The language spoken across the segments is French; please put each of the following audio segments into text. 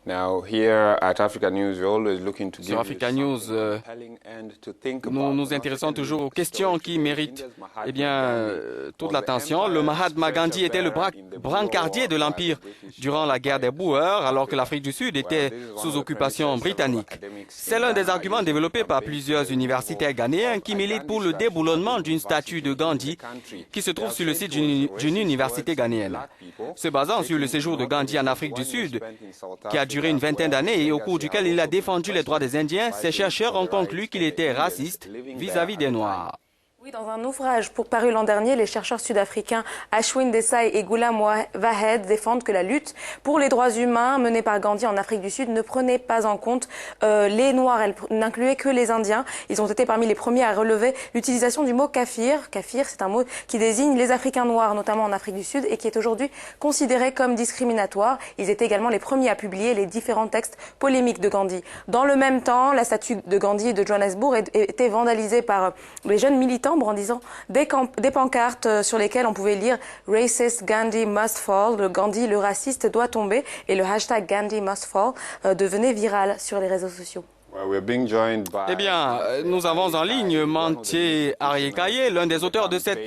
Sur Africa News, nous nous intéressons toujours aux questions qui méritent toute l'attention. Le Mahatma Gandhi était le brancardier de l'Empire durant la guerre des Boers, alors que l'Afrique du Sud était sous occupation britannique. C'est l'un des arguments développés par plusieurs universitaires ghanéens qui militent pour le déboulonnement d'une statue de Gandhi qui se trouve sur le site d'une université ghanéenne. Se basant sur le séjour de Gandhi en Afrique du Sud, qui a duré une vingtaine d'années et au cours duquel il a défendu les droits des Indiens, ces chercheurs ont conclu qu'il était raciste vis-à-vis des Noirs. Oui, dans un ouvrage paru l'an dernier, les chercheurs sud-africains Ashwin Desai et Ghulam Wahed défendent que la lutte pour les droits humains menée par Gandhi en Afrique du Sud ne prenait pas en compte les Noirs, elle n'incluait que les Indiens. Ils ont été parmi les premiers à relever l'utilisation du mot kafir. Kafir, c'est un mot qui désigne les Africains noirs, notamment en Afrique du Sud, et qui est aujourd'hui considéré comme discriminatoire. Ils étaient également les premiers à publier les différents textes polémiques de Gandhi. Dans le même temps, la statue de Gandhi de Johannesburg était vandalisée par les jeunes militants brandissant des pancartes sur lesquelles on pouvait lire « Racist Gandhi must fall », le Gandhi, le raciste, doit tomber, et le hashtag Gandhi must fall devenait viral sur les réseaux sociaux. Eh bien, nous avons en ligne Manthé Ariekaye, l'un des auteurs de cette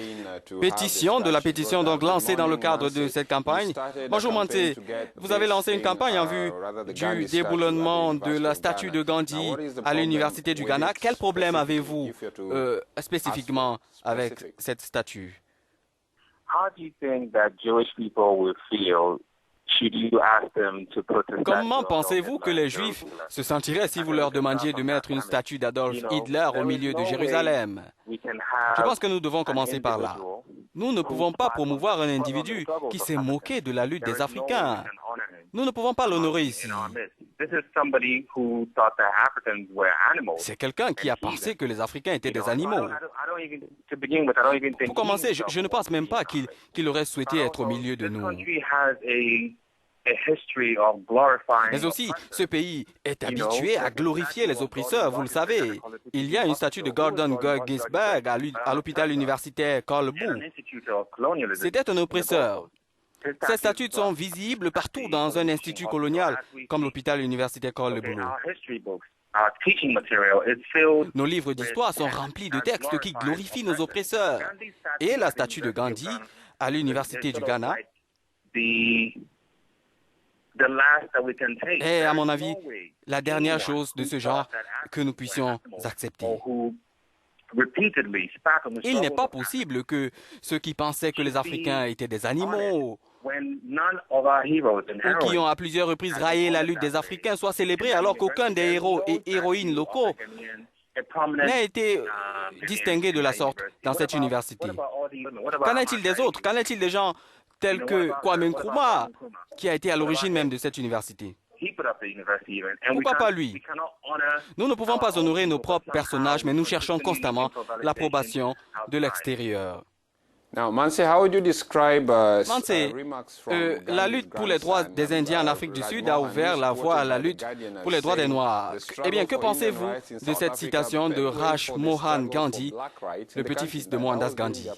pétition, de la pétition donc lancée dans le cadre de cette campagne. Bonjour Manthé, vous avez lancé une campagne en vue du déboulonnement de la statue de Gandhi à l'Université du Ghana. Quel problème avez-vous spécifiquement avec cette statue? Comment pensez-vous que les Juifs se sentiraient si vous leur demandiez de mettre une statue d'Adolf Hitler au milieu de Jérusalem? Je pense que nous devons commencer par là. Nous ne pouvons pas promouvoir un individu qui s'est moqué de la lutte des Africains. Nous ne pouvons pas l'honorer ici. C'est quelqu'un qui a pensé que les Africains étaient des animaux. Pour commencer, je ne pense même pas qu'il aurait souhaité être au milieu de nous. Mais aussi, ce pays est habitué à glorifier les oppresseurs, vous le savez. Il y a une statue de Gordon Gisberg à l'hôpital universitaire Kolbu. C'était un oppresseur. Ces statues sont visibles partout dans un institut colonial, comme l'hôpital universitaire Kolbu. Nos livres d'histoire sont remplis de textes qui glorifient nos oppresseurs. Et la statue de Gandhi à l'université du Ghana est, à mon avis, la dernière chose de ce genre que nous puissions accepter. Il n'est pas possible que ceux qui pensaient que les Africains étaient des animaux ou qui ont à plusieurs reprises raillé la lutte des Africains soient célébrés alors qu'aucun des héros et héroïnes locaux n'a été distingué de la sorte dans cette université. Qu'en est-il des autres? Qu'en est-il des gens tels que Kwame Nkrumah, qui a été à l'origine même de cette université? Pourquoi pas lui? Nous ne pouvons pas honorer nos propres personnages, mais nous cherchons constamment l'approbation de l'extérieur. Manthé, la lutte pour les droits des Indiens en Afrique du Sud a ouvert la voie à la lutte pour les droits des Noirs. Eh bien, que pensez-vous de cette citation de Raj Mohan Gandhi, le petit-fils de Mohandas Gandhi?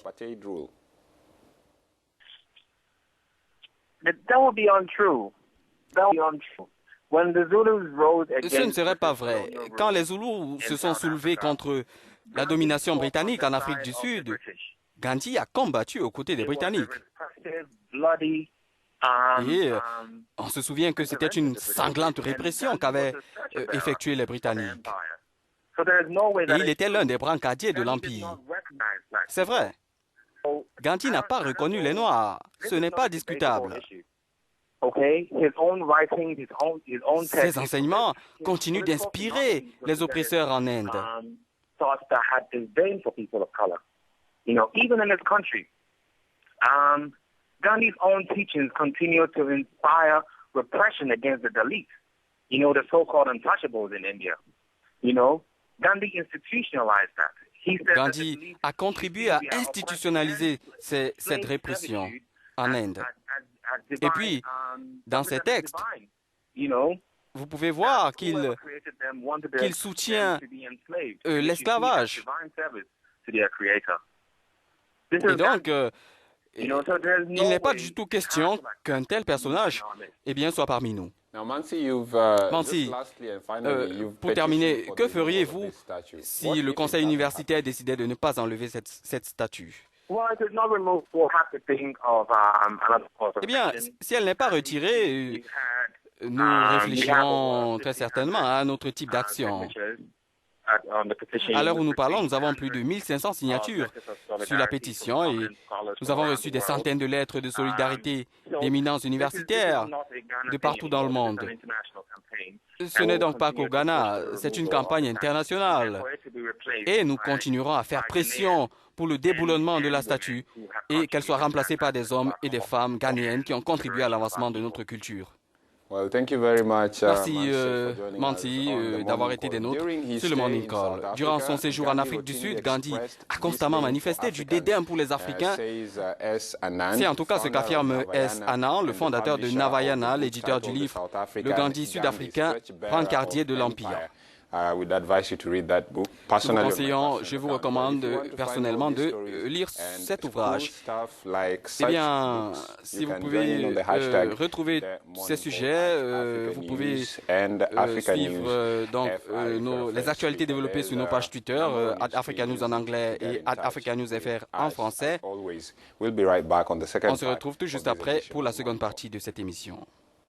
Ce ne serait pas vrai. Quand les Zoulous se sont soulevés contre la domination britannique en Afrique du Sud, Gandhi a combattu aux côtés des Britanniques. Et on se souvient que c'était une sanglante répression qu'avaient effectuée les Britanniques. Et il était l'un des brancardiers de l'Empire. C'est vrai. Gandhi n'a pas reconnu les Noirs. Ce n'est pas discutable. Ses enseignements continuent d'inspirer les oppresseurs en Inde. Even in his country, Gandhi's own teachings continue to inspire repression against the Dalits, the so-called untouchables in India. Gandhi institutionalized that. Gandhi a contribué à institutionnaliser cette répression en Inde. Et puis, dans ses textes, vous pouvez voir qu'il soutient l'esclavage. Et donc, il n'est pas du tout question qu'un tel personnage soit parmi nous. Mansi, pour terminer, que feriez-vous si le conseil universitaire décidait de ne pas enlever cette statue? Eh bien, si elle n'est pas retirée, nous réfléchirons très certainement à un autre type d'action. À l'heure où nous parlons, nous avons plus de 1500 signatures sur la pétition et nous avons reçu des centaines de lettres de solidarité d'éminents universitaires de partout dans le monde. Ce n'est donc pas qu'au Ghana, c'est une campagne internationale. Et nous continuerons à faire pression pour le déboulonnement de la statue et qu'elle soit remplacée par des hommes et des femmes ghanéennes qui ont contribué à l'avancement de notre culture. Merci Mansi d'avoir été des nôtres sur le Morning Call. Durant son séjour en Afrique du Sud, Gandhi a constamment manifesté du dédain pour les Africains. C'est en tout cas ce qu'affirme S. Anand, le fondateur de Navayana, l'éditeur du livre Le Gandhi sud-africain, brancardier de l'Empire. Je vous recommande personnellement de lire cet ouvrage. Eh bien, si vous pouvez retrouver ces sujets, vous pouvez suivre les actualités développées sur nos pages Twitter, @AfricaNews en anglais et @AfricaNewsFR en français. On se retrouve tout juste après pour la seconde partie de cette émission.